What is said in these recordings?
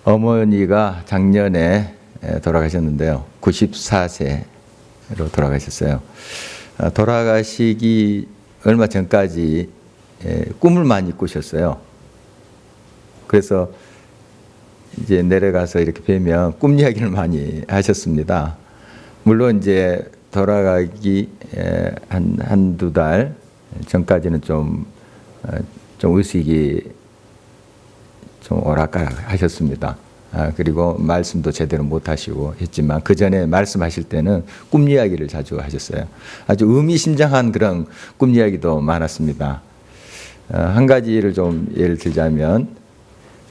어머니가 작년에 돌아가셨는데요. 94세로 돌아가셨어요. 돌아가시기 얼마 전까지 꿈을 많이 꾸셨어요. 그래서 이제 내려가서 이렇게 뵈면 꿈 이야기를 많이 하셨습니다. 물론 이제 돌아가기 한두 달 전까지는 좀 의식이 좀 오락가락 하셨습니다. 그리고 말씀도 제대로 못 하시고 했지만 그 전에 말씀하실 때는 꿈 이야기를 자주 하셨어요. 아주 의미심장한 그런 꿈 이야기도 많았습니다. 한 가지를 좀 예를 들자면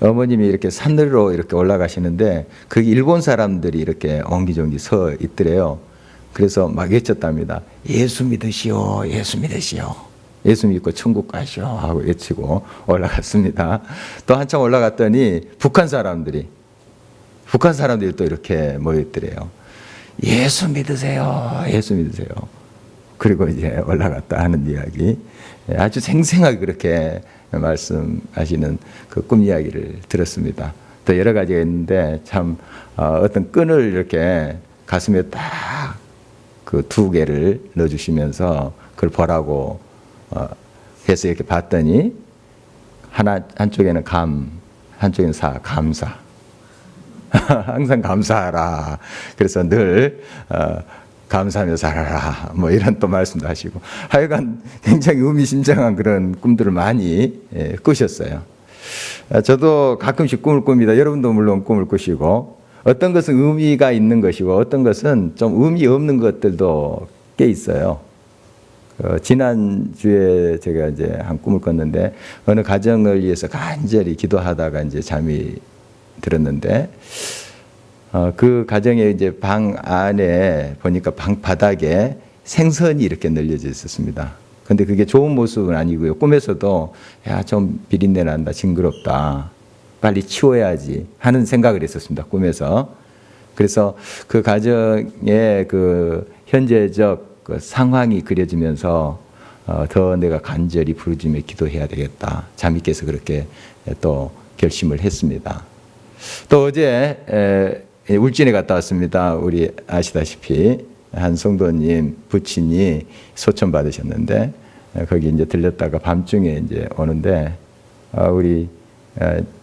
어머님이 이렇게 산으로 이렇게 올라가시는데 거기 일본 사람들이 이렇게 옹기종기 서 있더래요. 그래서 막 외쳤답니다. 예수 믿으시오, 예수 믿으시오. 예수 믿고 천국 가시오 하고 외치고 올라갔습니다. 또 한참 올라갔더니 북한 사람들이 또 이렇게 모였더래요. 예수 믿으세요, 예수 믿으세요. 그리고 이제 올라갔다 하는 이야기. 아주 생생하게 그렇게 말씀하시는 그 꿈 이야기를 들었습니다. 또 여러 가지가 있는데 참 어떤 끈을 이렇게 가슴에 딱 그 두 개를 넣어주시면서 그걸 보라고 해서 이렇게 봤더니 한쪽에는 한쪽에는 감사. 항상 감사하라. 그래서 늘 감사하며 살아라. 뭐 이런 또 말씀도 하시고 하여간 굉장히 의미심장한 그런 꿈들을 많이 꾸셨어요. 저도 가끔씩 꿈을 꿉니다. 여러분도 물론 꿈을 꾸시고 어떤 것은 의미가 있는 것이고 어떤 것은 좀 의미 없는 것들도 꽤 있어요. 지난주에 제가 이제 한 꿈을 꿨는데 어느 가정을 위해서 간절히 기도하다가 이제 잠이 들었는데 그 가정에 이제 방 안에 보니까 방 바닥에 생선이 이렇게 널려져 있었습니다. 근데 그게 좋은 모습은 아니고요. 꿈에서도 야, 좀 비린내 난다, 징그럽다, 빨리 치워야지 하는 생각을 했었습니다. 꿈에서. 그래서 그 가정의 그 현재적 그 상황이 그려지면서 더 내가 간절히 부르짖으며 기도해야 되겠다. 잠이 깨서 그렇게 또 결심을 했습니다. 또 어제 울진에 갔다 왔습니다. 우리 아시다시피 한 성도님 부친이 소천 받으셨는데 거기 이제 들렸다가 밤중에 이제 오는데 우리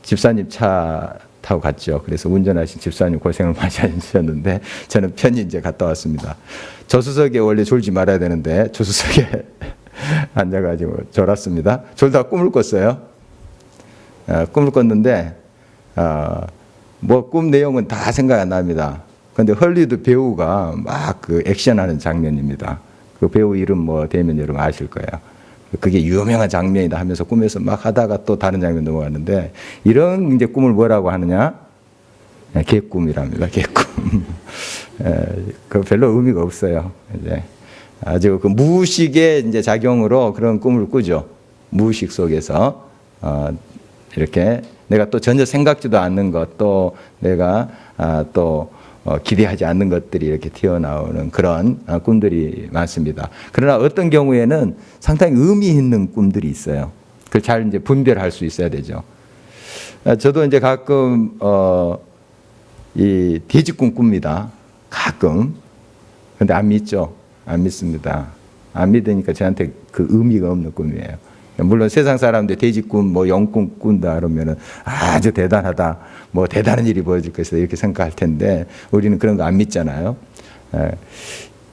집사님 차 타고 갔죠. 그래서 운전하신 집사님 고생을 많이 하셨는데 저는 편히 이제 갔다 왔습니다. 조수석에 원래 졸지 말아야 되는데 조수석에 앉아가지고 졸았습니다. 졸다가 꿈을 꿨어요. 꿈을 꿨는데 뭐 꿈 내용은 다 생각 안 납니다. 근데 헐리우드 배우가 막 그 액션하는 장면입니다. 그 배우 이름 뭐 되면 여러분 아실 거예요. 그게 유명한 장면이다 하면서 꿈에서 막 하다가 또 다른 장면 넘어갔는데 이런 이제 꿈을 뭐라고 하느냐? 개꿈이랍니다. 개꿈. 그 별로 의미가 없어요. 이제 아주 그 무의식의 이제 작용으로 그런 꿈을 꾸죠. 무의식 속에서 이렇게 내가 또 전혀 생각지도 않는 것, 또 내가 또 기대하지 않는 것들이 이렇게 튀어나오는 그런 꿈들이 많습니다. 그러나 어떤 경우에는 상당히 의미 있는 꿈들이 있어요. 그걸 잘 이제 분별할 수 있어야 되죠. 저도 이제 가끔 이 돼지꿈 꿉니다. 가끔. 근데 안 믿죠. 안 믿습니다. 안 믿으니까 저한테 그 의미가 없는 꿈이에요. 물론 세상 사람들 돼지꿈, 뭐 영꿈 꾼다 그러면은 아주 대단하다, 뭐 대단한 일이 벌어질 것이다 이렇게 생각할 텐데 우리는 그런 거 안 믿잖아요.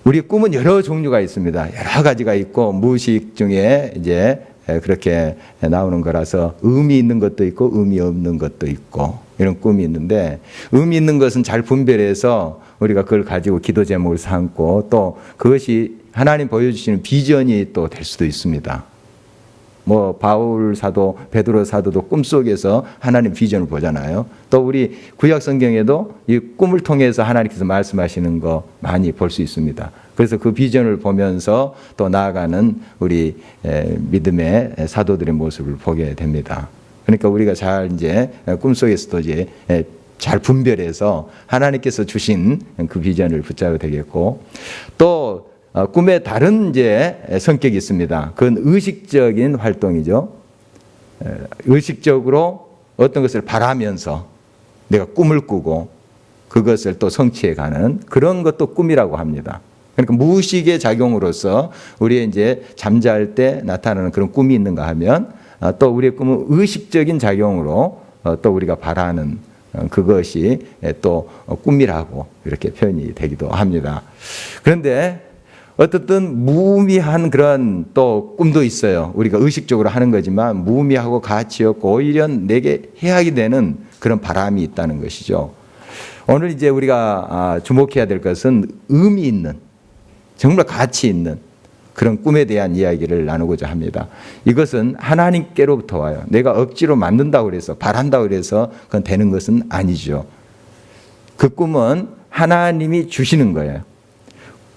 우리 꿈은 여러 종류가 있습니다. 여러 가지가 있고 무의식 중에 이제 그렇게 나오는 거라서 의미 있는 것도 있고 의미 없는 것도 있고 이런 꿈이 있는데 의미 있는 것은 잘 분별해서 우리가 그걸 가지고 기도 제목을 삼고 또 그것이 하나님 보여주시는 비전이 또 될 수도 있습니다. 뭐 바울 사도, 베드로 사도도 꿈속에서 하나님 비전을 보잖아요. 또 우리 구약 성경에도 이 꿈을 통해서 하나님께서 말씀하시는 거 많이 볼 수 있습니다. 그래서 그 비전을 보면서 또 나아가는 우리 믿음의 사도들의 모습을 보게 됩니다. 그러니까 우리가 잘 이제 꿈속에서도 이제 잘 분별해서 하나님께서 주신 그 비전을 붙잡아야 되겠고 또 꿈에 다른 이제 성격이 있습니다. 그건 의식적인 활동이죠. 의식적으로 어떤 것을 바라면서 내가 꿈을 꾸고 그것을 또 성취해가는 그런 것도 꿈이라고 합니다. 그러니까 무의식의 작용으로서 우리의 이제 잠잘 때 나타나는 그런 꿈이 있는가 하면 또 우리의 꿈은 의식적인 작용으로 또 우리가 바라는 그것이 또 꿈이라고 이렇게 표현이 되기도 합니다. 그런데 어떻든 무의미한 그런 또 꿈도 있어요. 우리가 의식적으로 하는 거지만 무의미하고 가치 없고 오히려 내게 해악이 되는 그런 바람이 있다는 것이죠. 오늘 이제 우리가 주목해야 될 것은 의미 있는, 정말 가치 있는 그런 꿈에 대한 이야기를 나누고자 합니다. 이것은 하나님께로부터 와요. 내가 억지로 만든다고 그래서 바란다고 그래서 그건 되는 것은 아니죠. 그 꿈은 하나님이 주시는 거예요.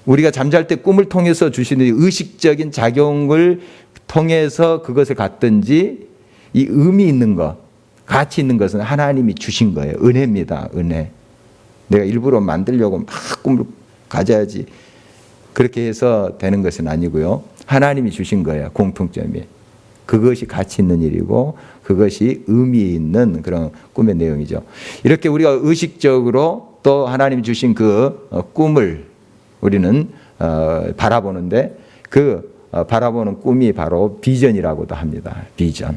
우리가 잠잘 때 꿈을 통해서 주시는 의식적인 작용을 통해서 그것을 갖든지 이 의미 있는 것, 가치 있는 것은 하나님이 주신 거예요. 은혜입니다. 은혜. 내가 일부러 만들려고 막 꿈을 가져야지 그렇게 해서 되는 것은 아니고요. 하나님이 주신 거예요. 공통점이. 그것이 가치 있는 일이고 그것이 의미 있는 그런 꿈의 내용이죠. 이렇게 우리가 의식적으로 또 하나님이 주신 그 꿈을 우리는 바라보는데 그 바라보는 꿈이 바로 비전이라고도 합니다. 비전.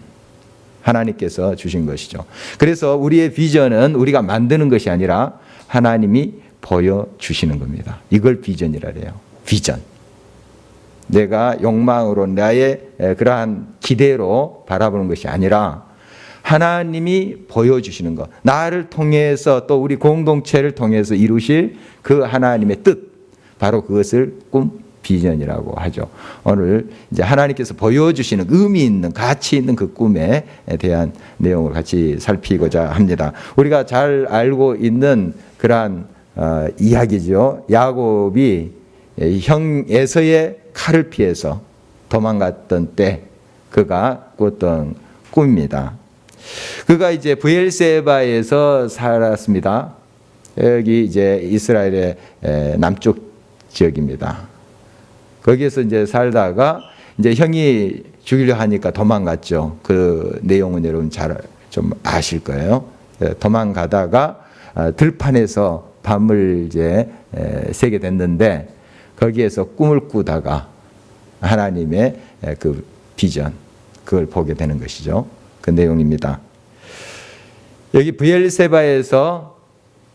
하나님께서 주신 것이죠. 그래서 우리의 비전은 우리가 만드는 것이 아니라 하나님이 보여주시는 겁니다. 이걸 비전이라 해요. 비전. 내가 욕망으로 나의 그러한 기대로 바라보는 것이 아니라 하나님이 보여주시는 것. 나를 통해서 또 우리 공동체를 통해서 이루실 그 하나님의 뜻. 바로 그것을 꿈 비전이라고 하죠. 오늘 이제 하나님께서 보여주시는 의미 있는 가치 있는 그 꿈에 대한 내용을 같이 살피고자 합니다. 우리가 잘 알고 있는 그러한 이야기죠. 야곱이 형 에서의 칼을 피해서 도망갔던 때 그가 꿨던 꿈입니다. 그가 이제 브엘세바에서 살았습니다. 여기 이제 이스라엘의 남쪽 지역입니다. 거기에서 이제 살다가 이제 형이 죽이려 하니까 도망갔죠. 그 내용은 여러분 잘 좀 아실 거예요. 도망가다가 들판에서 밤을 이제 새게 됐는데 거기에서 꿈을 꾸다가 하나님의 그 비전 그걸 보게 되는 것이죠. 그 내용입니다. 여기 브엘세바에서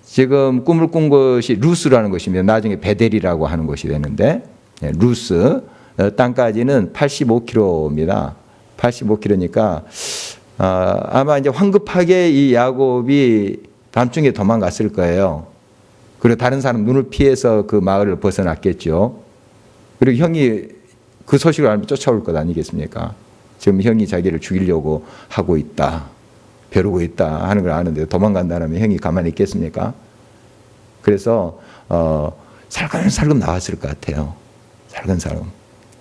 지금 꿈을 꾼 것이 루스라는 것입니다. 나중에 베델이라고 하는 곳이 되는데 루스 땅까지는 85km입니다. 85km니까 아마 이제 황급하게 이 야곱이 밤중에 도망갔을 거예요. 그리고 다른 사람 눈을 피해서 그 마을을 벗어났겠죠. 그리고 형이 그 소식을 알면 쫓아올 것 아니겠습니까? 지금 형이 자기를 죽이려고 하고 있다. 벼르고 있다 하는 걸 아는데 도망간다면 형이 가만히 있겠습니까? 그래서 살금살금 나왔을 것 같아요. 살금살금.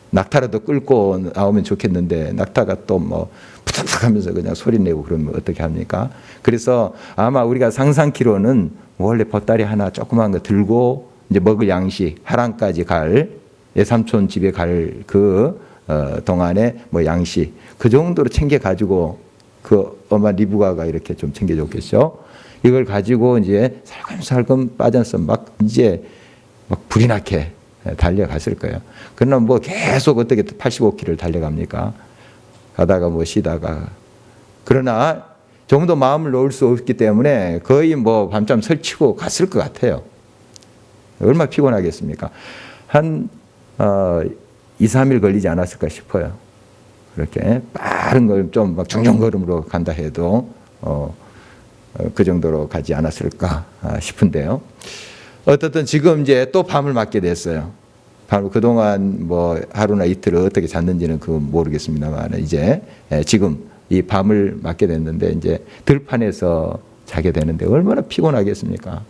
낙타라도 끌고 나오면 좋겠는데 낙타가 또 뭐 푸탁푸탁 하면서 그냥 소리내고 그러면 어떻게 합니까? 그래서 아마 우리가 상상키로는 원래 보따리 하나 조그만 거 들고 이제 먹을 양식 하란까지 갈 예삼촌 집에 갈 그 동안에 뭐 양식 그 정도로 챙겨 가지고 그 엄마 리브가가 이렇게 좀 챙겨줬겠죠. 이걸 가지고 이제 살금살금 빠져서 막 이제 막 불이 나게 달려갔을 거예요. 그러나 뭐 계속 어떻게 85km를 달려갑니까? 가다가 뭐 쉬다가. 그러나 정도 마음을 놓을 수 없기 때문에 거의 뭐 밤잠 설치고 갔을 것 같아요. 얼마나 피곤하겠습니까? 한 2, 3일 걸리지 않았을까 싶어요. 그렇게 빠른 걸 좀 막 중정걸음으로 간다 해도 그 정도로 가지 않았을까 싶은데요. 어떻든 지금 이제 또 밤을 맞게 됐어요. 밤을 그동안 뭐 하루나 이틀을 어떻게 잤는지는 그 모르겠습니다만 이제 지금 이 밤을 맞게 됐는데 이제 들판에서 자게 되는데 얼마나 피곤하겠습니까?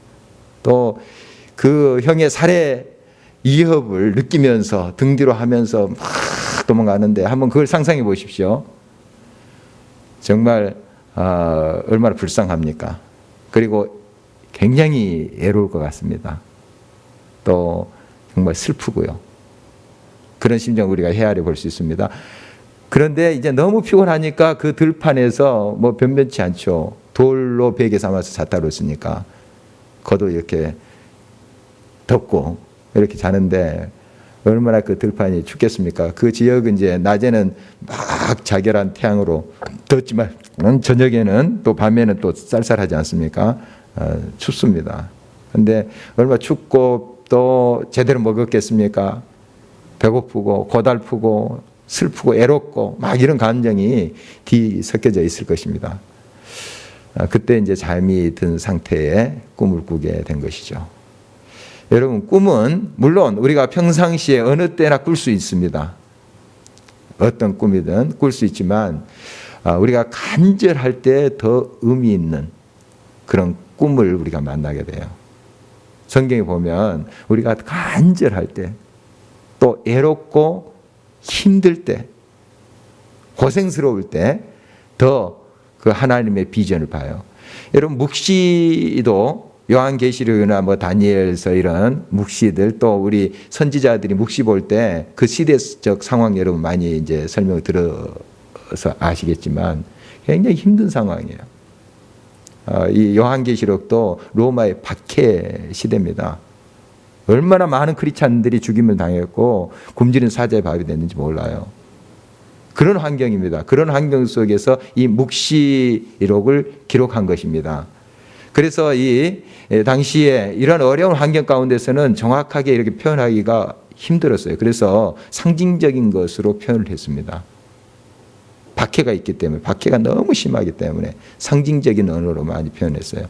또 그 형의 살해 위협을 느끼면서 등 뒤로 하면서 막 도망가는데 한번 그걸 상상해 보십시오. 정말 얼마나 불쌍합니까? 그리고 굉장히 애로울 것 같습니다. 또 정말 슬프고요. 그런 심정 우리가 헤아려 볼 수 있습니다. 그런데 이제 너무 피곤하니까 그 들판에서 뭐 변변치 않죠. 돌로 베개 삼아서 잤다 그랬으니까 겉도 이렇게 덮고 이렇게 자는데 얼마나 그 들판이 춥겠습니까? 그 지역은 이제 낮에는 막 자결한 태양으로 덥지만 저녁에는 또 밤에는 또 쌀쌀하지 않습니까? 춥습니다. 근데 얼마나 춥고 또 제대로 먹었겠습니까? 배고프고 고달프고 슬프고 애롭고 막 이런 감정이 뒤섞여져 있을 것입니다. 그때 이제 잠이 든 상태에 꿈을 꾸게 된 것이죠. 여러분, 꿈은 물론 우리가 평상시에 어느 때나 꿀 수 있습니다. 어떤 꿈이든 꿀 수 있지만 우리가 간절할 때 더 의미 있는 그런 꿈을 우리가 만나게 돼요. 성경에 보면 우리가 간절할 때, 또 애롭고 힘들 때, 고생스러울 때 더 그 하나님의 비전을 봐요. 여러분, 묵시도 요한계시록이나 뭐 다니엘서 이런 묵시들, 또 우리 선지자들이 묵시 볼 때 그 시대적 상황 여러분 많이 이제 설명 들어서 아시겠지만 굉장히 힘든 상황이에요. 이 요한계시록도 로마의 박해 시대입니다. 얼마나 많은 크리스찬들이 죽임을 당했고 굶주린 사자의 밥이 됐는지 몰라요. 그런 환경입니다. 그런 환경 속에서 이 묵시록을 기록한 것입니다. 그래서 이 당시에 이런 어려운 환경 가운데서는 정확하게 이렇게 표현하기가 힘들었어요. 그래서 상징적인 것으로 표현을 했습니다. 박해가 있기 때문에, 박해가 너무 심하기 때문에 상징적인 언어로 많이 표현했어요.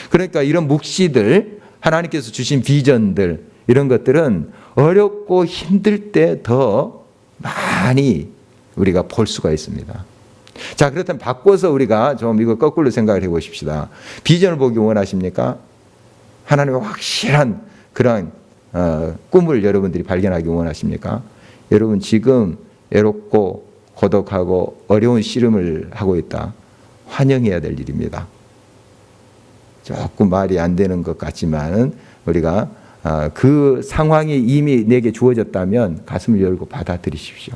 그러니까 이런 묵시들, 하나님께서 주신 비전들, 이런 것들은 어렵고 힘들 때 더 많이 우리가 볼 수가 있습니다. 자, 그렇다면 바꿔서 우리가 좀 이거 거꾸로 생각을 해 보십시다. 비전을 보기 원하십니까? 하나님의 확실한 그런 꿈을 여러분들이 발견하기 원하십니까? 여러분, 지금 애롭고 고독하고 어려운 씨름을 하고 있다. 환영해야 될 일입니다. 조금 말이 안 되는 것 같지만 우리가 그 상황이 이미 내게 주어졌다면 가슴을 열고 받아들이십시오.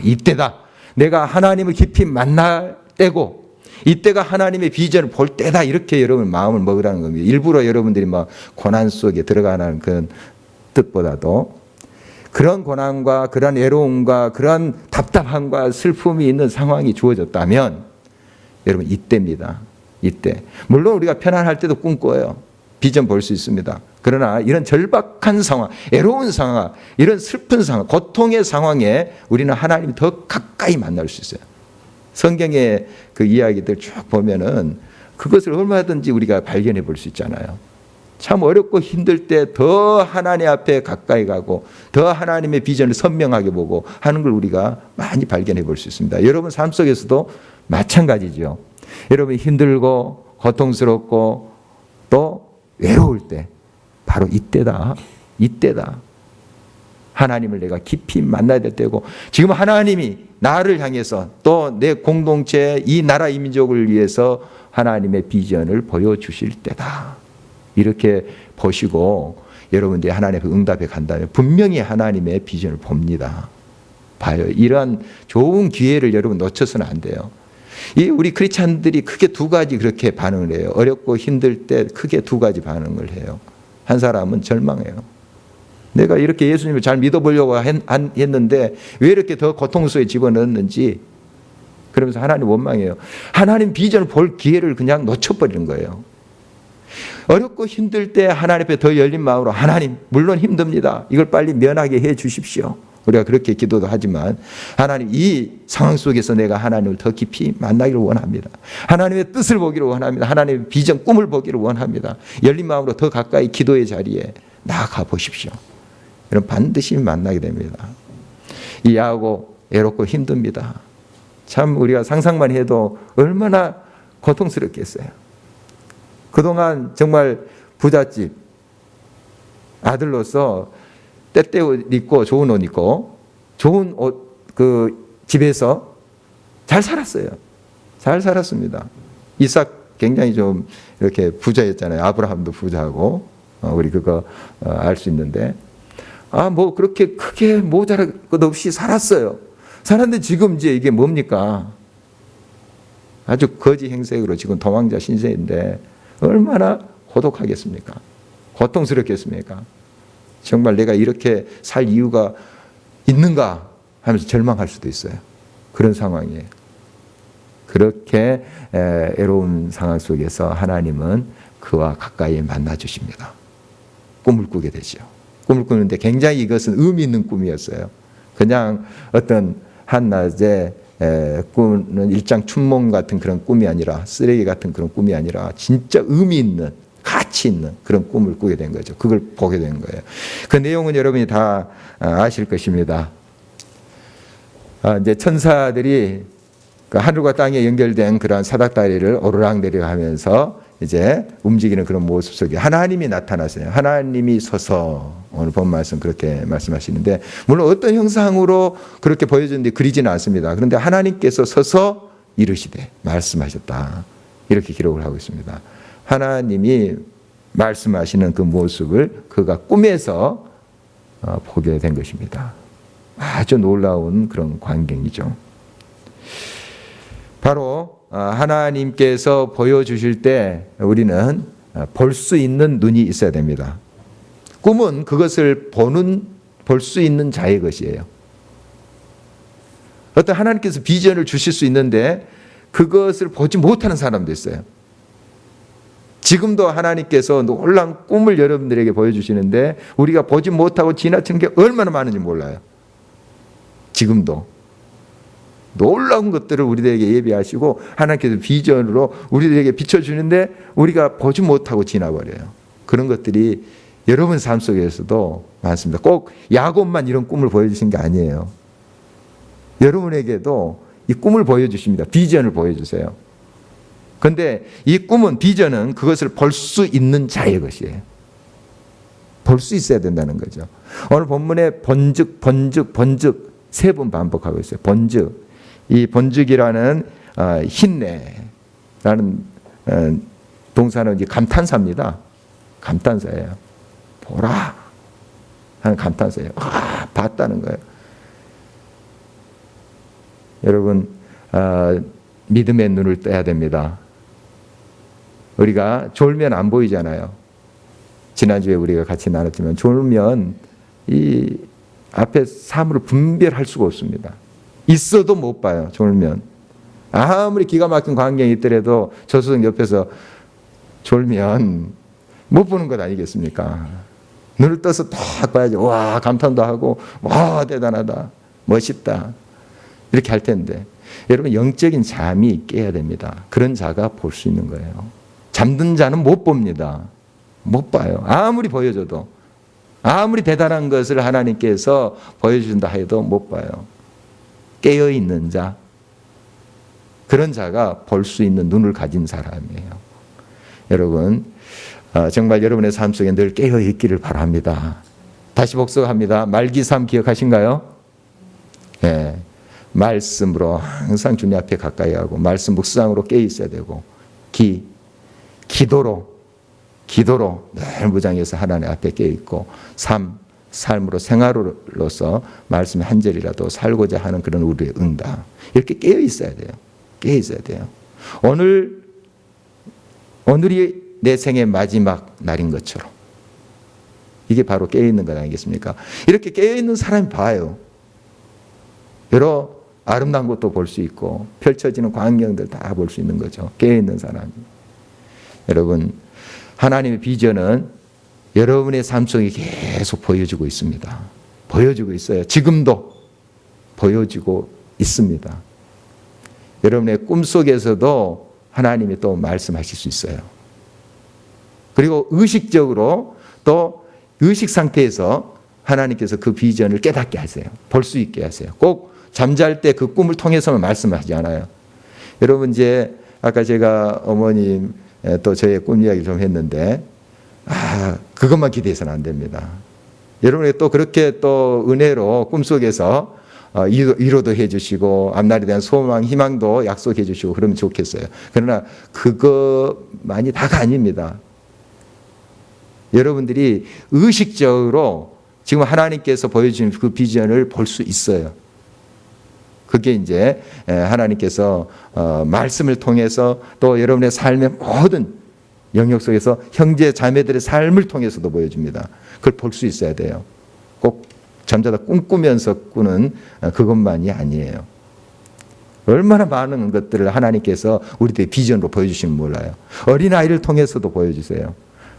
이때다. 내가 하나님을 깊이 만날 때고 이때가 하나님의 비전을 볼 때다. 이렇게 여러분 마음을 먹으라는 겁니다. 일부러 여러분들이 막 고난 속에 들어가는 그런 뜻보다도 그런 고난과 그런 애로움과 그런 답답함과 슬픔이 있는 상황이 주어졌다면 여러분 이때입니다. 이때. 물론 우리가 편안할 때도 꿈꿔요. 비전 볼 수 있습니다. 그러나 이런 절박한 상황, 애로운 상황, 이런 슬픈 상황, 고통의 상황에 우리는 하나님을 더 가까이 만날 수 있어요. 성경의 그 이야기들 쭉 보면은 그것을 얼마든지 우리가 발견해 볼 수 있잖아요. 참 어렵고 힘들 때 더 하나님 앞에 가까이 가고 더 하나님의 비전을 선명하게 보고 하는 걸 우리가 많이 발견해 볼 수 있습니다. 여러분 삶 속에서도 마찬가지죠. 여러분이 힘들고 고통스럽고 또 외로울 때 바로 이때다. 이때다. 하나님을 내가 깊이 만나야 될 때고 지금 하나님이 나를 향해서 또 내 공동체 이 나라 이 민족을 위해서 하나님의 비전을 보여주실 때다. 이렇게 보시고 여러분들이 하나님의 응답에 간다면 분명히 하나님의 비전을 봅니다. 봐요. 이러한 좋은 기회를 여러분 놓쳐서는 안 돼요. 우리 크리스찬들이 크게 두 가지 그렇게 반응을 해요. 어렵고 힘들 때 크게 두 가지 반응을 해요. 한 사람은 절망해요. 내가 이렇게 예수님을 잘 믿어보려고 했는데 왜 이렇게 더 고통 속에 집어넣었는지 그러면서 하나님 원망해요. 하나님 비전을 볼 기회를 그냥 놓쳐버리는 거예요. 어렵고 힘들 때 하나님 앞에 더 열린 마음으로 하나님 물론 힘듭니다. 이걸 빨리 면하게 해 주십시오. 우리가 그렇게 기도도 하지만 하나님 이 상황 속에서 내가 하나님을 더 깊이 만나기를 원합니다. 하나님의 뜻을 보기를 원합니다. 하나님의 비전 꿈을 보기를 원합니다. 열린 마음으로 더 가까이 기도의 자리에 나아가 보십시오. 여러분 반드시 만나게 됩니다. 이해하고 애롭고 힘듭니다. 참 우리가 상상만 해도 얼마나 고통스럽겠어요. 그동안 정말 부잣집 아들로서 때때 옷 입고 좋은 옷 입고 좋은 옷 그 집에서 잘 살았어요. 잘 살았습니다. 이삭 굉장히 좀 이렇게 부자였잖아요. 아브라함도 부자고 우리 그거 알 수 있는데 뭐 그렇게 크게 모자랄 것 없이 살았어요. 살았는데 지금 이제 이게 뭡니까? 아주 거지 행색으로 지금 도망자 신세인데 얼마나 고독하겠습니까? 고통스럽겠습니까? 정말 내가 이렇게 살 이유가 있는가 하면서 절망할 수도 있어요. 그런 상황이에요. 그렇게 애로운 상황 속에서 하나님은 그와 가까이 만나 주십니다. 꿈을 꾸게 되죠. 꿈을 꾸는데 굉장히 이것은 의미 있는 꿈이었어요. 그냥 어떤 한낮에 꾸는 일장 춘몽 같은 그런 꿈이 아니라, 쓰레기 같은 그런 꿈이 아니라 진짜 의미 있는, 가치 있는 그런 꿈을 꾸게 된 거죠. 그걸 보게 된 거예요. 그 내용은 여러분이 다 아실 것입니다. 이제 천사들이 그 하늘과 땅에 연결된 그러한 사닥다리를 오르락내리락 하면서 이제 움직이는 그런 모습 속에 하나님이 나타나세요. 하나님이 서서, 오늘 본 말씀 그렇게 말씀하시는데, 물론 어떤 형상으로 그렇게 보여주는데 그리지는 않습니다. 그런데 하나님께서 서서 이르시되 말씀하셨다, 이렇게 기록을 하고 있습니다. 하나님이 말씀하시는 그 모습을 그가 꿈에서 보게 된 것입니다. 아주 놀라운 그런 광경이죠. 바로 하나님께서 보여주실 때 우리는 볼 수 있는 눈이 있어야 됩니다. 꿈은 그것을 볼 수 있는 자의 것이에요. 어떤 하나님께서 비전을 주실 수 있는데 그것을 보지 못하는 사람도 있어요. 지금도 하나님께서 놀라운 꿈을 여러분들에게 보여주시는데 우리가 보지 못하고 지나치는 게 얼마나 많은지 몰라요. 지금도 놀라운 것들을 우리들에게 예비하시고 하나님께서 비전으로 우리들에게 비춰주는데 우리가 보지 못하고 지나버려요. 그런 것들이 여러분 삶 속에서도 많습니다. 꼭 야곱만 이런 꿈을 보여주신 게 아니에요. 여러분에게도 이 꿈을 보여주십니다. 비전을 보여주세요. 그런데 이 꿈은, 비전은 그것을 볼 수 있는 자의 것이에요. 볼 수 있어야 된다는 거죠. 오늘 본문에 번즉 세 번 반복하고 있어요. 번즉. 이 번즉이라는 힘내라는 동사는 감탄사입니다. 감탄사예요. 보라 하는 감탄사예요. 봤다는 거예요. 여러분, 믿음의 눈을 떠야 됩니다. 우리가 졸면 안 보이잖아요. 지난주에 우리가 같이 나눴지만 졸면 이 앞에 사물을 분별할 수가 없습니다. 있어도 못 봐요. 졸면. 아무리 기가 막힌 광경이 있더라도 저수석 옆에서 졸면 못 보는 것 아니겠습니까? 눈을 떠서 딱 봐야지. 와, 감탄도 하고, 와, 대단하다, 멋있다, 이렇게 할 텐데, 여러분, 영적인 잠이 깨야 됩니다. 그런 자가 볼 수 있는 거예요. 잠든 자는 못 봅니다. 못 봐요. 아무리 보여줘도, 아무리 대단한 것을 하나님께서 보여준다 해도 못 봐요. 깨어있는 자, 그런 자가 볼 수 있는 눈을 가진 사람이에요. 여러분, 정말 여러분의 삶 속에 늘 깨어있기를 바랍니다. 다시 복습합니다. 말기 3 기억하신가요? 네. 말씀으로 항상 주님 앞에 가까이 하고, 말씀 묵상으로 깨어있어야 되고, 기도로 늘 무장해서 하나님 앞에 깨어있고, 삶으로, 생활로서 말씀의 한 절이라도 살고자 하는 그런 우리의 응답, 이렇게 깨어있어야 돼요. 깨어있어야 돼요. 오늘이 내 생의 마지막 날인 것처럼, 이게 바로 깨어있는 것 아니겠습니까? 이렇게 깨어있는 사람이 봐요. 여러 아름다운 것도 볼 수 있고 펼쳐지는 광경들 다 볼 수 있는 거죠. 깨어있는 사람이. 여러분, 하나님의 비전은 여러분의 삶 속에 계속 보여주고 있습니다. 보여주고 있어요. 지금도 보여주고 있습니다. 여러분의 꿈속에서도 하나님이 또 말씀하실 수 있어요. 그리고 의식적으로, 또 의식 상태에서 하나님께서 그 비전을 깨닫게 하세요. 볼 수 있게 하세요. 꼭 잠잘 때 그 꿈을 통해서만 말씀하지 않아요. 여러분, 이제 아까 제가 어머님 또 저의 꿈 이야기를 좀 했는데, 그것만 기대해서는 안 됩니다. 여러분이 또 그렇게 또 은혜로 꿈속에서 위로도 해주시고 앞날에 대한 소망, 희망도 약속해 주시고 그러면 좋겠어요. 그러나 그것만이 다가 아닙니다. 여러분들이 의식적으로 지금 하나님께서 보여주신 그 비전을 볼 수 있어요. 그게 이제 하나님께서 말씀을 통해서 또 여러분의 삶의 모든 영역 속에서 형제 자매들의 삶을 통해서도 보여줍니다. 그걸 볼 수 있어야 돼요. 꼭 잠자다 꿈꾸면서 꾸는 그것만이 아니에요. 얼마나 많은 것들을 하나님께서 우리들의 비전으로 보여주시면 몰라요. 어린아이를 통해서도 보여주세요.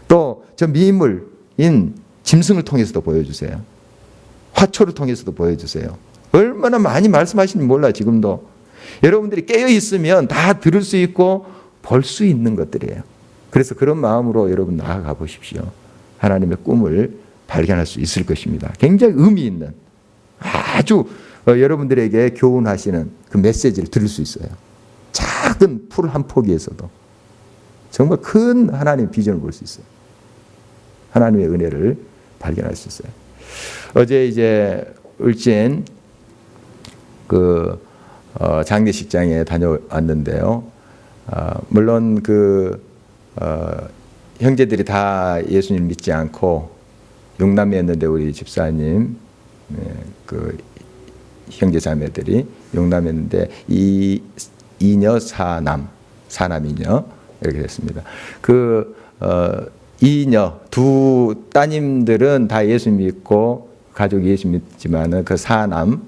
또 저 미물인 짐승을 통해서도 보여주세요. 화초를 통해서도 보여주세요. 얼마나 많이 말씀하시는지 몰라요. 지금도. 여러분들이 깨어있으면 다 들을 수 있고 볼 수 있는 것들이에요. 그래서 그런 마음으로 여러분 나아가 보십시오. 하나님의 꿈을 발견할 수 있을 것입니다. 굉장히 의미 있는 아주 여러분들에게 교훈하시는 그 메시지를 들을 수 있어요. 작은 풀 한 포기에서도 정말 큰 하나님의 비전을 볼 수 있어요. 하나님의 은혜를 발견할 수 있어요. 어제 이제 울진 그 장례식장에 다녀왔는데요. 물론 그 형제들이 다 예수님 믿지 않고 용남이었는데 우리 집사님 그 형제 자매들이 용남이었는데 이녀 사남 이녀 이렇게 됐습니다. 그 이녀 두 따님들은 다 예수 믿고 가족이 예수 믿지만은 그 사남들은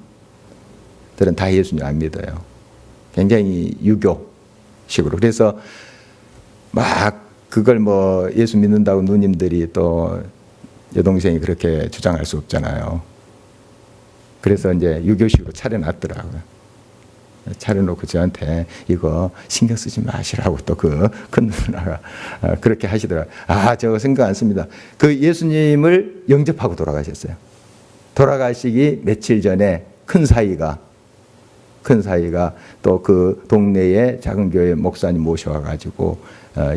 다 예수님 안 믿어요. 굉장히 유교식으로. 그래서 막 그걸 뭐 예수 믿는다고 누님들이 또 여동생이 그렇게 주장할 수 없잖아요. 그래서 이제 유교식으로 차려놨더라고요. 차려놓고 저한테 이거 신경 쓰지 마시라고 또 그 큰 누나가 그렇게 하시더라고요. 저거 생각 안 씁니다. 그 예수님을 영접하고 돌아가셨어요. 돌아가시기 며칠 전에 큰 사이가 또 그 동네에 작은 교회 목사님 모셔와가지고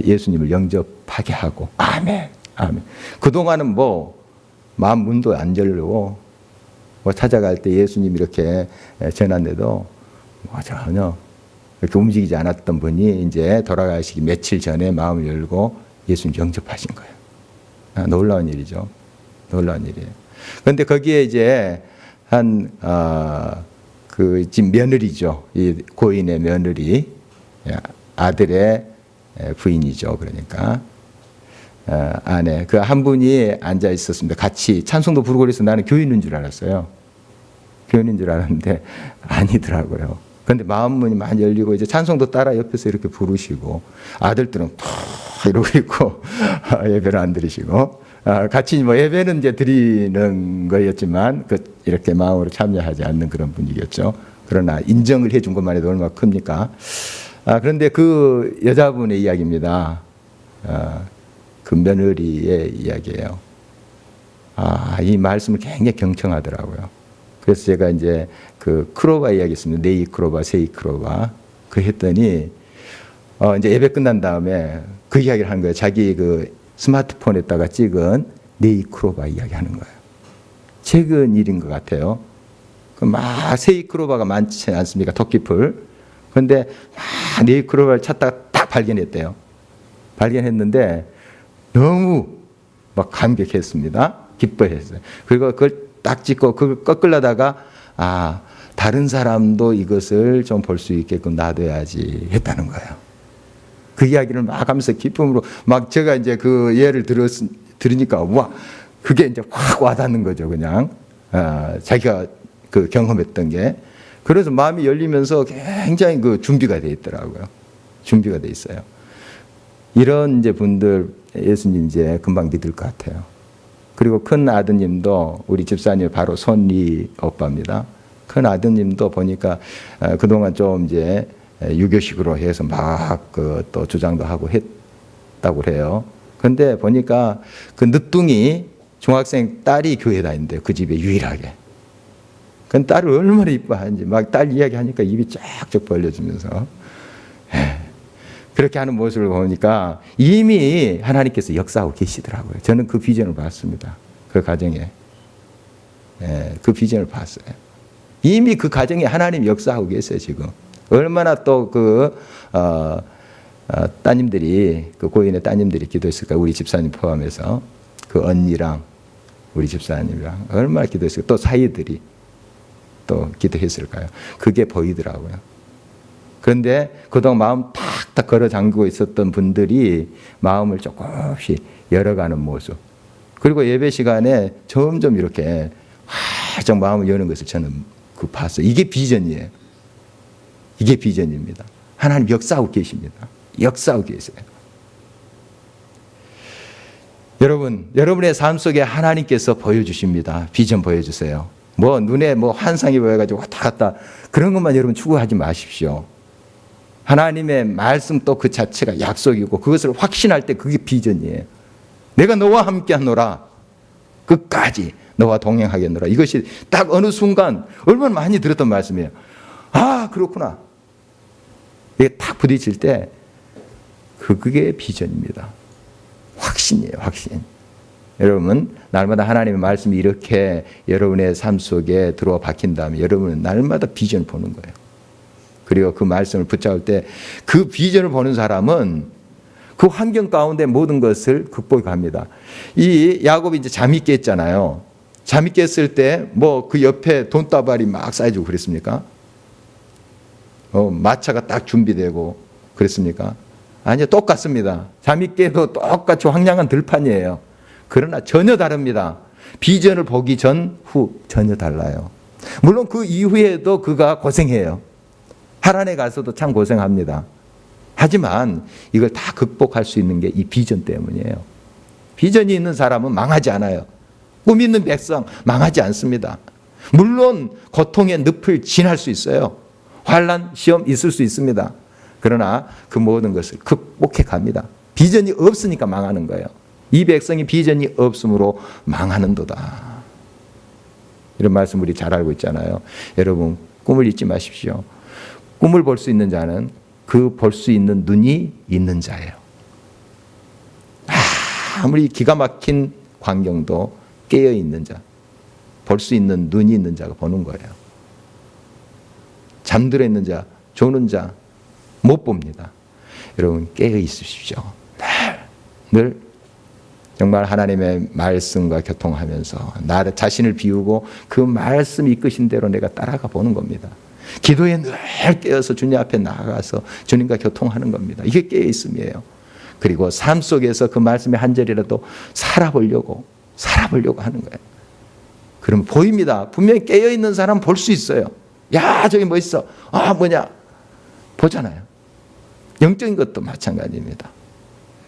예수님을 영접하게 하고 아멘. 그동안은 뭐 마음 문도 안 열고 뭐 찾아갈 때 예수님 이렇게 전한데도 뭐 전혀 이렇게 움직이지 않았던 분이 이제 돌아가시기 며칠 전에 마음을 열고 예수님 영접하신 거예요. 놀라운 일이죠. 놀라운 일이에요. 그런데 거기에 이제 그 지금 며느리죠. 이 고인의 며느리, 아들의 부인이죠. 그러니까 아내 그 한 분이 앉아 있었습니다. 같이 찬송도 부르고 그래서 나는 교인인 줄 알았어요. 교인인 줄 알았는데 아니더라고요. 그런데 마음문이 많이 열리고 이제 찬송도 따라 옆에서 이렇게 부르시고 아들들은 탁 이러고 있고 예배를 안 드리시고 같이 뭐 예배는 이제 드리는 거였지만 이렇게 마음으로 참여하지 않는 그런 분위기였죠. 그러나 인정을 해준 것만 해도 얼마나 큽니까? 그런데 그 여자분의 이야기입니다. 그 며느리의 이야기예요. 이 말씀을 굉장히 경청하더라고요. 그래서 제가 이제 그 크로바 이야기했습니다. 네이 크로바, 세이 크로바. 그 했더니 이제 예배 끝난 다음에 그 이야기를 하는 거예요. 자기 그 스마트폰에다가 찍은 네이 크로바 이야기하는 거예요. 최근 일인 것 같아요. 막 세이 크로바가 많지 않습니까? 토끼풀. 그런데 막 네이 크로바를 찾다가 딱 발견했대요. 발견했는데 너무 막 감격했습니다. 기뻐했어요. 그리고 그걸 딱 찍고 그걸 꺾으려다가 다른 사람도 이것을 좀 볼 수 있게끔 놔둬야지 했다는 거예요. 그 이야기를 막 하면서 기쁨으로 막 제가 이제 그 예를 들으니까 와 그게 이제 확 와닿는 거죠. 그냥 자기가 그 경험했던 게. 그래서 마음이 열리면서 굉장히 그 준비가 돼 있더라고요. 준비가 돼 있어요. 이런 이제 분들 예수님 이제 금방 믿을 것 같아요. 그리고 큰 아드님도 우리 집사님 바로 손리 오빠입니다. 큰 아드님도 보니까 그동안 좀 이제 유교식으로 해서 막 그 또 주장도 하고 했다고 그래요. 근데 보니까 그 늦둥이 중학생 딸이 교회 다닌대요. 그 집에 유일하게. 그 딸을 얼마나 이뻐하는지 막 딸 이야기하니까 입이 쫙쫙 벌려지면서 그렇게 하는 모습을 보니까 이미 하나님께서 역사하고 계시더라고요. 저는 그 비전을 봤습니다. 그 가정에. 그 비전을 봤어요. 이미 그 가정에 하나님 역사하고 계세요, 지금. 얼마나 또 따님들이, 그 고인의 따님들이 기도했을까, 우리 집사님 포함해서. 그 언니랑 우리 집사님이랑 얼마나 기도했을까. 또 사이들이. 또 기도했을까요? 그게 보이더라고요. 그런데 그동안 마음 탁탁 걸어 잠그고 있었던 분들이 마음을 조금씩 열어가는 모습. 그리고 예배 시간에 점점 이렇게 활짝 마음을 여는 것을 저는 봤어요. 이게 비전이에요. 이게 비전입니다. 하나님 역사하고 계십니다. 역사하고 계세요. 여러분, 여러분의 삶 속에 하나님께서 보여주십니다. 비전 보여주세요. 뭐 눈에 뭐 환상이 보여가지고 왔다 갔다 그런 것만 여러분 추구하지 마십시오. 하나님의 말씀 또 그 자체가 약속이고 그것을 확신할 때 그게 비전이에요. 내가 너와 함께 하노라. 끝까지 너와 동행하겠노라. 이것이 딱 어느 순간 얼마나 많이 들었던 말씀이에요. 아, 그렇구나. 이게 딱 부딪힐 때 그게 비전입니다. 확신이에요, 확신. 여러분, 날마다 하나님의 말씀이 이렇게 여러분의 삶 속에 들어와 박힌다면 여러분은 날마다 비전을 보는 거예요. 그리고 그 말씀을 붙잡을 때 그 비전을 보는 사람은 그 환경 가운데 모든 것을 극복해 갑니다. 이 야곱이 이제 잠이 깼잖아요. 잠이 깼을 때 뭐 그 옆에 돈다발이 막 쌓여지고 그랬습니까? 마차가 딱 준비되고 그랬습니까? 아니요, 똑같습니다. 잠이 깨도 똑같이 황량한 들판이에요. 그러나 전혀 다릅니다. 비전을 보기 전, 후 전혀 달라요. 물론 그 이후에도 그가 고생해요. 하란에 가서도 참 고생합니다. 하지만 이걸 다 극복할 수 있는 게 이 비전 때문이에요. 비전이 있는 사람은 망하지 않아요. 꿈 있는 백성 망하지 않습니다. 물론 고통의 늪을 지날 수 있어요. 환난, 시험 있을 수 있습니다. 그러나 그 모든 것을 극복해 갑니다. 비전이 없으니까 망하는 거예요. 이 백성이 비전이 없으므로 망하는도다. 이런 말씀 우리 잘 알고 있잖아요. 여러분, 꿈을 잊지 마십시오. 꿈을 볼 수 있는 자는 그 볼 수 있는 눈이 있는 자예요. 아무리 기가 막힌 광경도 깨어 있는 자, 볼 수 있는 눈이 있는 자가 보는 거예요. 잠들어 있는 자, 조는 자 못 봅니다. 여러분, 깨어 있으십시오. 늘 정말 하나님의 말씀과 교통하면서 나 자신을 비우고 그 말씀 이끄신 대로 내가 따라가 보는 겁니다. 기도에 늘 깨어서 주님 앞에 나아가서 주님과 교통하는 겁니다. 이게 깨어 있음이에요. 그리고 삶 속에서 그 말씀의 한 절이라도 살아보려고 하는 거예요. 그러면 보입니다. 분명히 깨어 있는 사람 볼 수 있어요. 야, 저기 뭐 있어? 아, 뭐냐? 보잖아요. 영적인 것도 마찬가지입니다.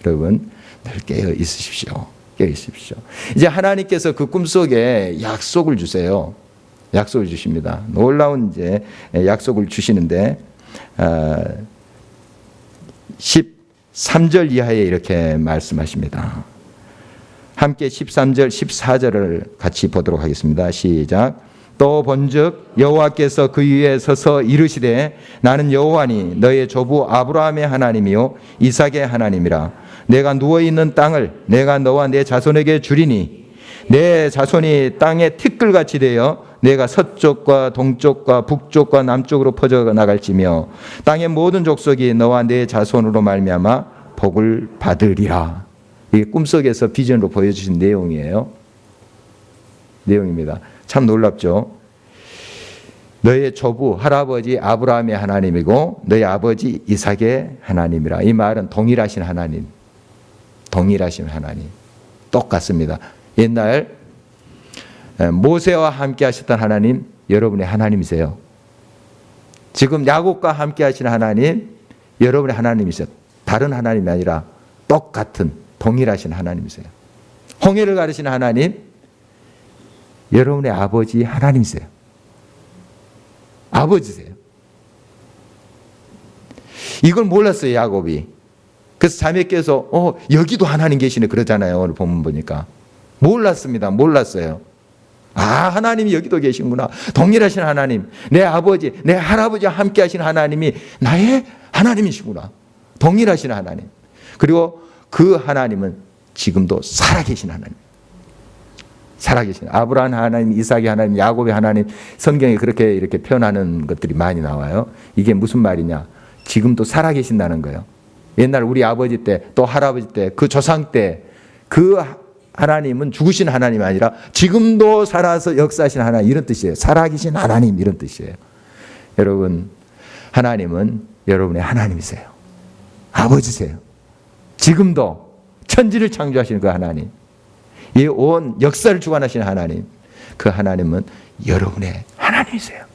여러분, 늘 깨어 있으십시오. 깨어 있으십시오. 이제 하나님께서 그 꿈속에 약속을 주세요. 약속을 주십니다. 놀라운 이제 약속을 주시는데 13절 이하에 이렇게 말씀하십니다. 함께 13절, 14절을 같이 보도록 하겠습니다. 시작. 또 본즉 여호와께서 그 위에 서서 이르시되 나는 여호와니 너의 조부 아브라함의 하나님이요 이삭의 하나님이라. 내가 누워있는 땅을 내가 너와 내 자손에게 주리니 내 자손이 땅의 티끌같이 되어 내가 서쪽과 동쪽과 북쪽과 남쪽으로 퍼져나갈지며 땅의 모든 족속이 너와 내 자손으로 말미암아 복을 받으리라. 이게 꿈속에서 비전으로 보여주신 내용입니다. 참 놀랍죠. 너의 조부 할아버지 아브라함의 하나님이고 너의 아버지 이삭의 하나님이라. 이 말은 동일하신 하나님, 똑같습니다. 옛날 모세와 함께 하셨던 하나님 여러분의 하나님이세요. 지금 야곱과 함께 하시는 하나님 여러분의 하나님이세요. 다른 하나님이 아니라 똑같은 동일하신 하나님이세요. 홍해를 가르시는 하나님 여러분의 아버지 하나님이세요. 아버지세요. 이걸 몰랐어요, 야곱이. 그래서 잠에 깨서 여기도 하나님 계시네 그러잖아요. 오늘 본문 보니까. 몰랐어요. 아, 하나님이 여기도 계시구나. 동일하신 하나님, 내 아버지, 내 할아버지와 함께 하신 하나님이 나의 하나님이시구나. 동일하신 하나님. 그리고 그 하나님은 지금도 살아계신 하나님. 살아계신 아브라함 하나님, 이삭의 하나님, 야곱의 하나님, 성경에 그렇게 이렇게 표현하는 것들이 많이 나와요. 이게 무슨 말이냐? 지금도 살아계신다는 거예요. 옛날 우리 아버지 때, 또 할아버지 때, 그 조상 때, 그 하나님은 죽으신 하나님이 아니라 지금도 살아서 역사하신 하나님, 이런 뜻이에요. 살아계신 하나님, 이런 뜻이에요. 여러분, 하나님은 여러분의 하나님이세요. 아버지세요. 지금도 천지를 창조하시는 그 하나님, 이 온 역사를 주관하시는 하나님, 그 하나님은 여러분의 하나님이세요.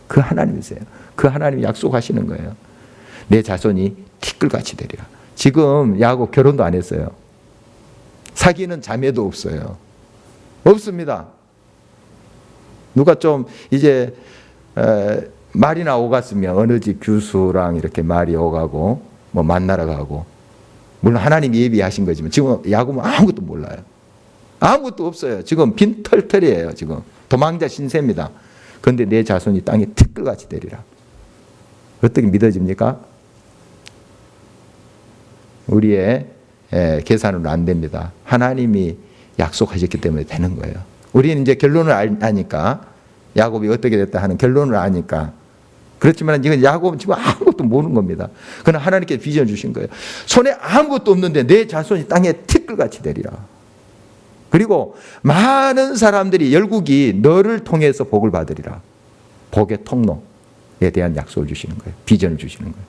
그 하나님이세요. 그 하나님이 약속하시는 거예요. 내 자손이 티끌같이 되리라. 지금 야곱 결혼도 안 했어요. 사귀는 자매도 없어요. 없습니다. 누가 좀 이제 말이나 오갔으면 어느 집 교수랑 이렇게 말이 오가고 뭐 만나러 가고, 물론 하나님이 예비하신 거지만 지금 야곱은 아무것도 몰라요. 아무것도 없어요. 지금 빈털털이에요. 지금 도망자 신세입니다. 그런데 내 자손이 땅에 티끌같이 되리라. 어떻게 믿어집니까? 우리의 계산으로 안 됩니다. 하나님이 약속하셨기 때문에 되는 거예요. 우리는 이제 결론을 아니까, 야곱이 어떻게 됐다 하는 결론을 아니까. 그렇지만 이건 야곱은 지금 아무것도 모르는 겁니다. 그러나 하나님께 비전을 주신 거예요. 손에 아무것도 없는데 내 자손이 땅에 티끌같이 되리라. 그리고 많은 사람들이, 열국이 너를 통해서 복을 받으리라. 복의 통로에 대한 약속을 주시는 거예요. 비전을 주시는 거예요.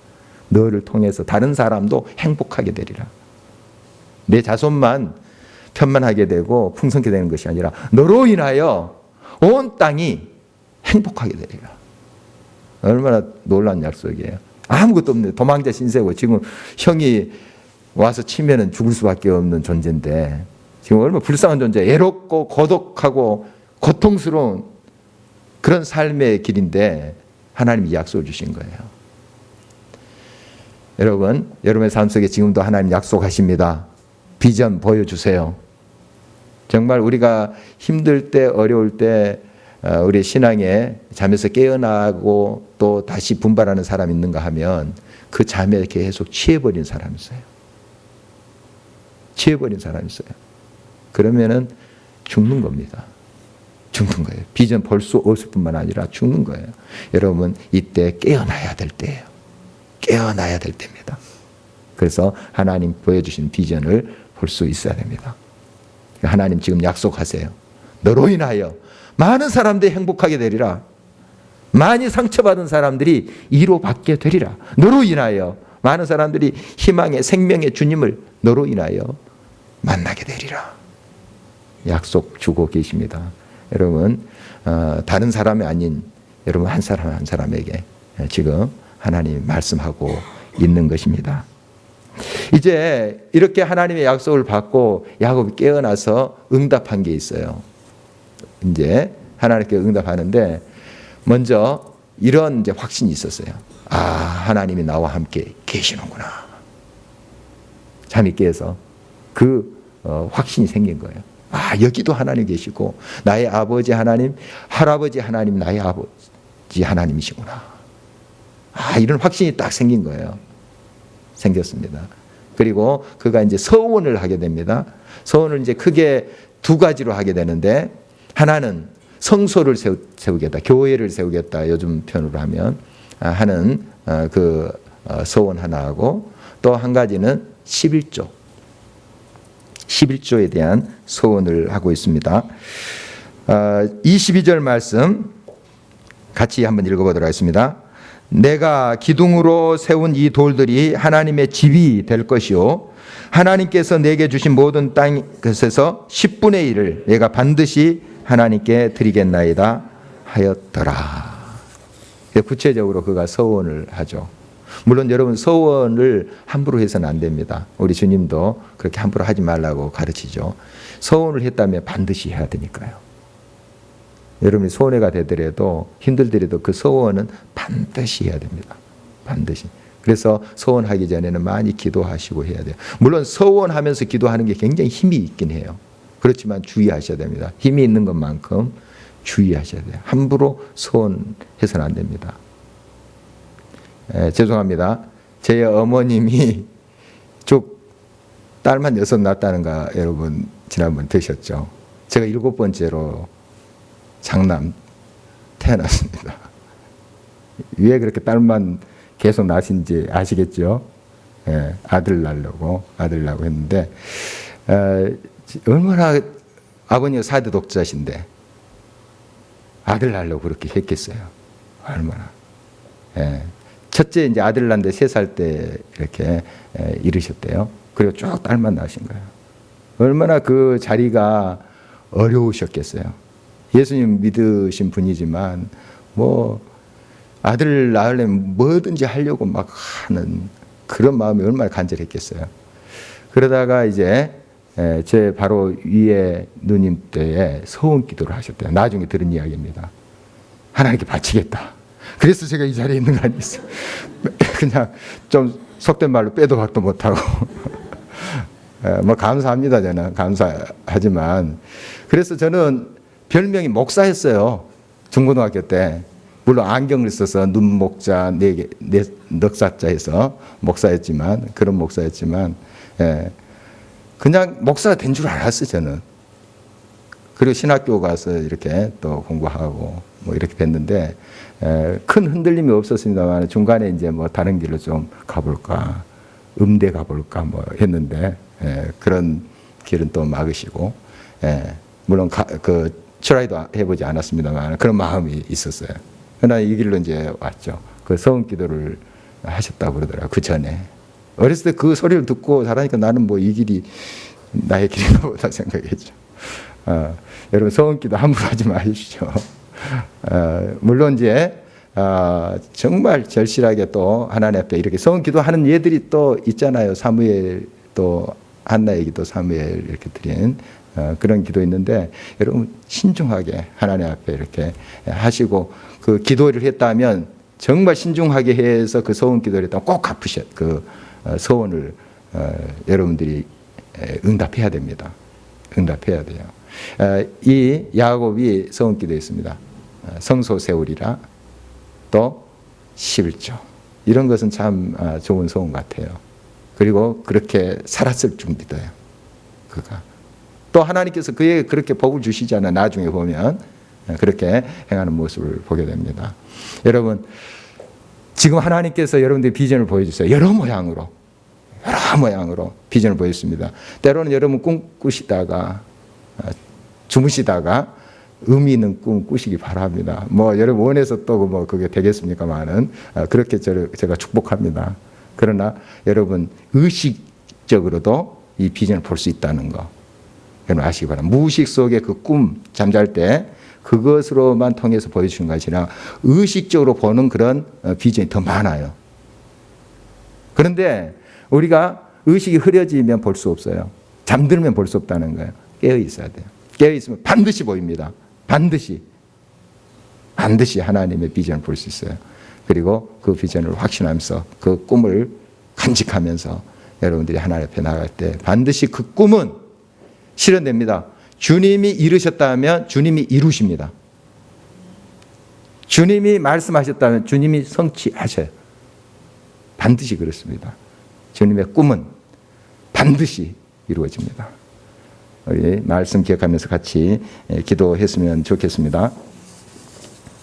너를 통해서 다른 사람도 행복하게 되리라. 내 자손만 편만하게 되고 풍성하게 되는 것이 아니라 너로 인하여 온 땅이 행복하게 되리라. 얼마나 놀라운 약속이에요. 아무것도 없는데 도망자 신세고, 지금 형이 와서 치면은 죽을 수밖에 없는 존재인데, 지금 얼마나 불쌍한 존재, 외롭고 고독하고 고통스러운 그런 삶의 길인데 하나님이 약속을 주신 거예요. 여러분, 여러분의 삶 속에 지금도 하나님 약속하십니다. 비전 보여주세요. 정말 우리가 힘들 때, 어려울 때 우리 신앙에 잠에서 깨어나고 또 다시 분발하는 사람이 있는가 하면 그 잠에 계속 취해버린 사람이 있어요. 취해버린 사람이 있어요. 그러면은 죽는 겁니다. 죽는 거예요. 비전 볼 수 없을 뿐만 아니라 죽는 거예요. 여러분, 이때 깨어나야 될 때예요. 깨어나야 될 때입니다. 그래서 하나님 보여주신 비전을 볼 수 있어야 됩니다. 하나님 지금 약속하세요. 너로 인하여 많은 사람들이 행복하게 되리라. 많이 상처받은 사람들이 위로받게 되리라. 너로 인하여 많은 사람들이 희망의 생명의 주님을 너로 인하여 만나게 되리라. 약속 주고 계십니다. 여러분, 다른 사람이 아닌 여러분 한 사람 한 사람에게 지금 하나님이 말씀하고 있는 것입니다. 이제 이렇게 하나님의 약속을 받고 야곱이 깨어나서 응답한 게 있어요. 이제 하나님께 응답하는데 먼저 이런 이제 확신이 있었어요. 아, 하나님이 나와 함께 계시는구나. 잠이 깨서 그 확신이 생긴 거예요. 아, 여기도 하나님 계시고 나의 아버지 하나님, 할아버지 하나님, 나의 아버지 하나님이시구나. 아, 이런 확신이 딱 생긴 거예요. 생겼습니다. 그리고 그가 이제 서원을 하게 됩니다. 서원을 이제 크게 두 가지로 하게 되는데, 하나는 성소를 세우겠다, 교회를 세우겠다, 요즘 편으로 하면 하는 그 서원 하나 하고, 또 한 가지는 11조에 대한 서원을 하고 있습니다. 22절 말씀 같이 한번 읽어보도록 하겠습니다. 내가 기둥으로 세운 이 돌들이 하나님의 집이 될 것이요, 하나님께서 내게 주신 모든 땅에서 10분의 1을 내가 반드시 하나님께 드리겠나이다 하였더라. 구체적으로 그가 서원을 하죠. 물론 여러분, 서원을 함부로 해서는 안 됩니다. 우리 주님도 그렇게 함부로 하지 말라고 가르치죠. 서원을 했다면 반드시 해야 되니까요. 여러분이 손해가 되더라도 힘들더라도 그 서원은 반드시 해야 됩니다. 반드시. 그래서 서원하기 전에는 많이 기도하시고 해야 돼요. 물론 서원하면서 기도하는 게 굉장히 힘이 있긴 해요. 그렇지만 주의하셔야 됩니다. 힘이 있는 것만큼 주의하셔야 돼요. 함부로 서원해서는 안 됩니다. 죄송합니다. 제 어머님이 딸만 6 낳았다는가 여러분 지난번 드셨죠? 제가 7번째로 장남 태어났습니다. 왜 그렇게 딸만 계속 낳으신지 아시겠죠? 아들 낳으려고 했는데 얼마나 아버님이 4대 독자신데 아들 낳으려고 그렇게 했겠어요. 얼마나. 예. 첫째 이제 아들 낳는데 3살 때 이렇게 이르셨대요. 그리고 쭉 딸만 낳으신 거예요. 얼마나 그 자리가 어려우셨겠어요. 예수님 믿으신 분이지만 뭐 아들 낳으려면 뭐든지 하려고 막 하는 그런 마음이 얼마나 간절했겠어요. 그러다가 이제 제 바로 위에 누님 때에 소원 기도를 하셨대요. 나중에 들은 이야기입니다. 하나님께 바치겠다. 그래서 제가 이 자리에 있는 거 아니겠어요. 그냥 좀 속된 말로 빼도 박도 못하고 뭐 감사합니다. 저는 감사하지만 그래서 저는 별명이 목사였어요. 중고등학교 때. 물론 안경을 써서 눈목자 4개, 넉사자 해서 목사였지만 그런 목사였지만 그냥 목사가 된 줄 알았어요. 저는. 그리고 신학교 가서 이렇게 또 공부하고 뭐 이렇게 됐는데 큰 흔들림이 없었습니다만 중간에 이제 뭐 다른 길로 좀 가볼까 음대 가볼까 뭐 했는데 그런 길은 또 막으시고 물론 그 트라이도 해보지 않았습니다만 그런 마음이 있었어요. 그러나 이 길로 이제 왔죠. 그 서원 기도를 하셨다고 그러더라고요. 그 전에. 어렸을 때 그 소리를 듣고 자라니까 나는 뭐 이 길이 나의 길인가 보다 생각했죠. 여러분 서원 기도 함부로 하지 마십시오. 물론 이제 정말 절실하게 또 하나님 앞에 이렇게 서원 기도하는 예들이 또 있잖아요. 사무엘 또 한나의 기도 사무엘 이렇게 드린 그런 기도 있는데 여러분 신중하게 하나님 앞에 이렇게 하시고 그 기도를 했다면 정말 신중하게 해서 그 소원 기도를 했다면 꼭 갚으셔 그 소원을 여러분들이 응답해야 됩니다. 응답해야 돼요. 이 야곱이 소원 기도했습니다. 성소 세우리라 또 11조 이런 것은 참 좋은 소원 같아요. 그리고 그렇게 살았을 줄 믿어요. 그가 또 하나님께서 그에게 그렇게 복을 주시잖아요. 나중에 보면 그렇게 행하는 모습을 보게 됩니다. 여러분 지금 하나님께서 여러분들의 비전을 보여주세요. 여러 모양으로 비전을 보여줬습니다. 때로는 여러분 꿈꾸시다가 주무시다가 의미 있는 꿈 꾸시기 바랍니다. 뭐 여러분 원해서 또 뭐 그게 되겠습니까만은 그렇게 제가 축복합니다. 그러나 여러분 의식적으로도 이 비전을 볼 수 있다는 거 여러분 아시기 바랍니다. 무의식 속에 그 꿈 잠잘 때 그것으로만 통해서 보여주는 것이 아니라 의식적으로 보는 그런 비전이 더 많아요. 그런데 우리가 의식이 흐려지면 볼 수 없어요. 잠들면 볼 수 없다는 거예요. 깨어 있어야 돼요. 깨어 있으면 반드시 보입니다. 반드시 하나님의 비전을 볼 수 있어요. 그리고 그 비전을 확신하면서 그 꿈을 간직하면서 여러분들이 하나님 앞에 나갈 때 반드시 그 꿈은 실현됩니다. 주님이 이루셨다면 주님이 이루십니다. 주님이 말씀하셨다면 주님이 성취하셔요. 반드시 그렇습니다. 주님의 꿈은 반드시 이루어집니다. 우리 말씀 기억하면서 같이 기도했으면 좋겠습니다.